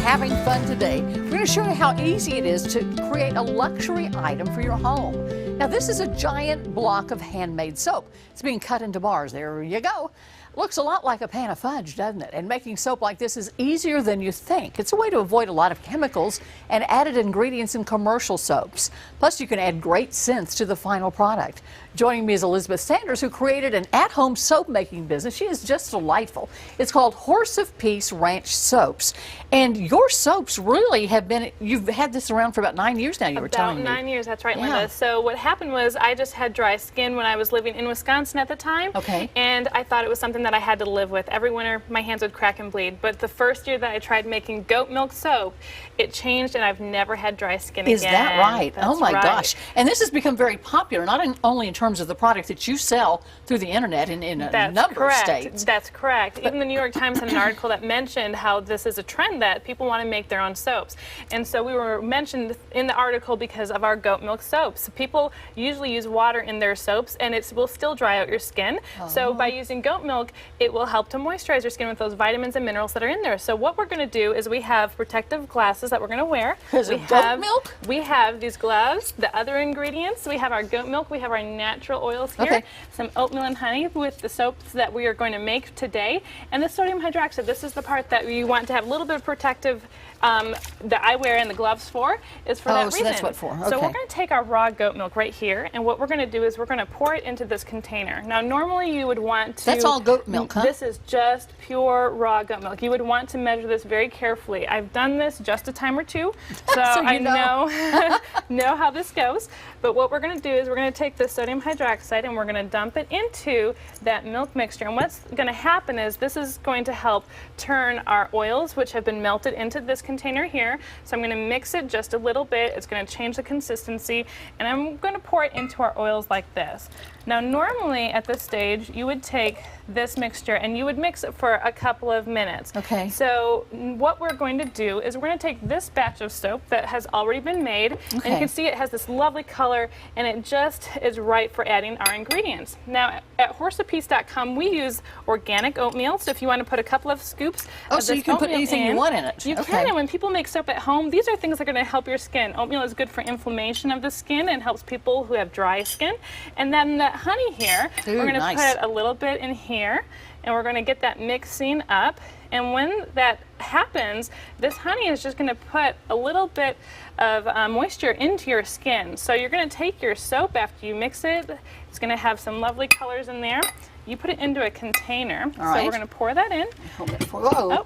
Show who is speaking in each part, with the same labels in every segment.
Speaker 1: having fun today. We're going to show you how easy it is to create a luxury item for your home. Now, this is a giant block of handmade soap. It's being cut into bars. There you go. Looks a lot like a pan of fudge, doesn't it? And making soap like this is easier than you think. It's a way to avoid a lot of chemicals and added ingredients in commercial soaps. Plus, you can add great scents to the final product. Joining me is Elizabeth Sanders, who created an at-home soap making business. She is just delightful. It's called Horse of Peace Ranch Soaps. And your soaps really have been, you've had this around for about 9 years now, you were telling me.
Speaker 2: About 9 years, that's right, Linda. So what happened was I just had dry skin when I was living in Wisconsin at the time.
Speaker 1: Okay.
Speaker 2: And I thought it was something that I had to live with. Every winter, my hands would crack and bleed. But the first year that I tried making goat milk soap, it changed and I've never had dry skin again.
Speaker 1: Is that right?
Speaker 2: That's
Speaker 1: oh my
Speaker 2: right.
Speaker 1: gosh. And this has become very popular, not only in terms of the product that you sell through the internet in a number of states.
Speaker 2: That's correct. Even the New York Times had an article that mentioned how this is a trend that people want to make their own soaps. And so we were mentioned in the article because of our goat milk soaps. People usually use water in their soaps and it will still dry out your skin. So by using goat milk, it will help to moisturize your skin with those vitamins and minerals that are in there. So what we're going to do is we have protective glasses that we're going to wear.
Speaker 1: Because of goat milk?
Speaker 2: We have these gloves, the other ingredients. We have our goat milk, we have our natural oils here, some oatmeal and honey with the soaps that we are going to make today, and the sodium hydroxide. This is the part that you want to have a little bit of protective that I wear in the gloves for, is for that reason.
Speaker 1: So that's what for. Okay.
Speaker 2: So we're going to take our raw goat milk right here, and what we're going to do is we're going to pour it into this container. Now, normally you would want to...
Speaker 1: That's all goat milk, huh?
Speaker 2: This is just pure raw goat milk. You would want to measure this very carefully. I've done this just a time or two, so, I know how this goes. But what we're going to do is we're going to take this sodium hydroxide and we're going to dump it into that milk mixture. And what's going to happen is this is going to help turn our oils, which have been melted, into this container here. So I'm going to mix it just a little bit. It's going to change the consistency, and I'm going to pour it into our oils like this. Now, normally at this stage, you would take this mixture and you would mix it for a couple of minutes.
Speaker 1: Okay.
Speaker 2: So what we're going to do is we're going to take this batch of soap that has already been made, and you can see it has this lovely color, and it just is right for adding our ingredients. Now, at horseofpeace.com, we use organic oatmeal, so if you want to put a couple of scoops of
Speaker 1: so you can put anything you want in it.
Speaker 2: You can, and when people make soap at home, these are things that are going to help your skin. Oatmeal is good for inflammation of the skin and helps people who have dry skin. And then the honey here, we're going to put a little bit in here, and we're going to get that mixing up. And when that happens, this honey is just going to put a little bit of moisture into your skin. So you're going to take your soap after you mix it. It's going to have some lovely colors in there. You put it into a container. So we're going to pour that in.
Speaker 1: Whoa.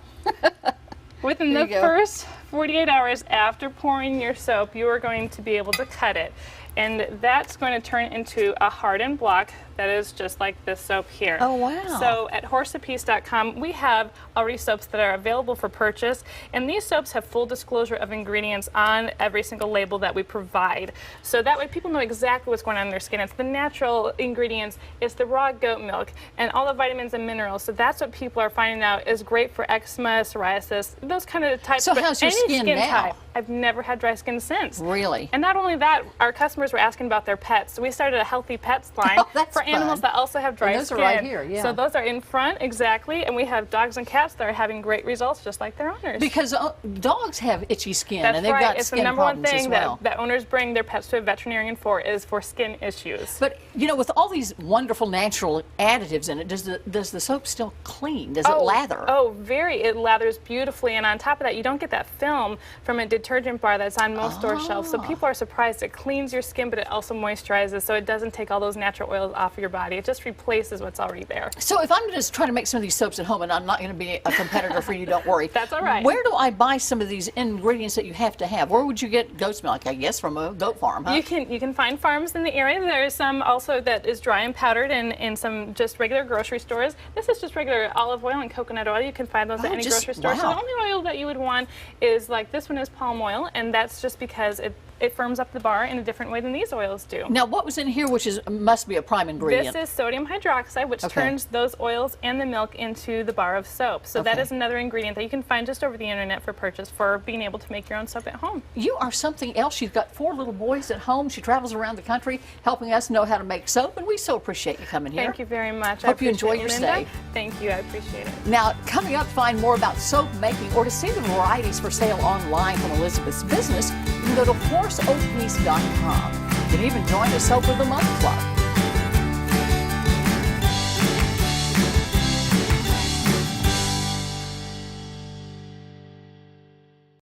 Speaker 2: Within the first 48 hours after pouring your soap, you are going to be able to cut it. And that's going to turn into a hardened block that is just like this soap here.
Speaker 1: Oh, wow.
Speaker 2: So at horseofpeace.com, we have already soaps that are available for purchase, and these soaps have full disclosure of ingredients on every single label that we provide. So that way people know exactly what's going on in their skin. It's the natural ingredients, it's the raw goat milk, and all the vitamins and minerals. So that's what people are finding out is great for eczema, psoriasis, those kind of types.
Speaker 1: So how's your skin now?
Speaker 2: Type. I've never had dry skin since.
Speaker 1: Really?
Speaker 2: And not only that, our customers were asking about their pets. So we started a healthy pets line for animals that also have dry
Speaker 1: those
Speaker 2: skin.
Speaker 1: Are right here, yeah.
Speaker 2: So those are in front, exactly, and we have dogs and cats that are having great results just like their owners.
Speaker 1: Because dogs have itchy skin,
Speaker 2: That's
Speaker 1: and they've got
Speaker 2: it's
Speaker 1: skin
Speaker 2: the number one
Speaker 1: problems
Speaker 2: thing
Speaker 1: as well.
Speaker 2: that owners bring their pets to a veterinarian for is for skin issues.
Speaker 1: But you know, with all these wonderful natural additives in it, does the soap still clean? Does it lather?
Speaker 2: Oh, very. It lathers beautifully, and on top of that, you don't get that film from a detergent bar that's on most store shelves. So people are surprised. It cleans your skin, but it also moisturizes, so it doesn't take all those natural oils off of your body. It just replaces what's already there.
Speaker 1: So if I'm just trying to make some of these soaps at home, and I'm not going to be a competitor for you, don't worry.
Speaker 2: That's all right.
Speaker 1: Where do I buy some of these ingredients that you have to have? Where would you get goat's milk? I guess from a goat farm, huh?
Speaker 2: You can find farms in the area. There's some also that is dry and powdered in some just regular grocery stores. This is just regular olive oil and coconut oil. You can find those at any grocery store. So the only oil that you would want is, like, this one is palm oil, and that's just because it firms up the bar in a different way than these oils do.
Speaker 1: Now, what was in here, which must be a prime ingredient?
Speaker 2: This is sodium hydroxide, which turns those oils and the milk into the bar of soap. So that is another ingredient that you can find just over the internet for purchase for being able to make your own soap at home.
Speaker 1: You are something else. She's got 4 little boys at home. She travels around the country helping us know how to make soap, and we so appreciate you coming here.
Speaker 2: Thank you very much.
Speaker 1: Hope you enjoy your stay.
Speaker 2: Thank you. I appreciate it.
Speaker 1: Now, coming up, find more about soap making or to see the varieties for sale online from Elizabeth's business, you can go to forceoakpeace.com. You can even join the Soap of the Month Club.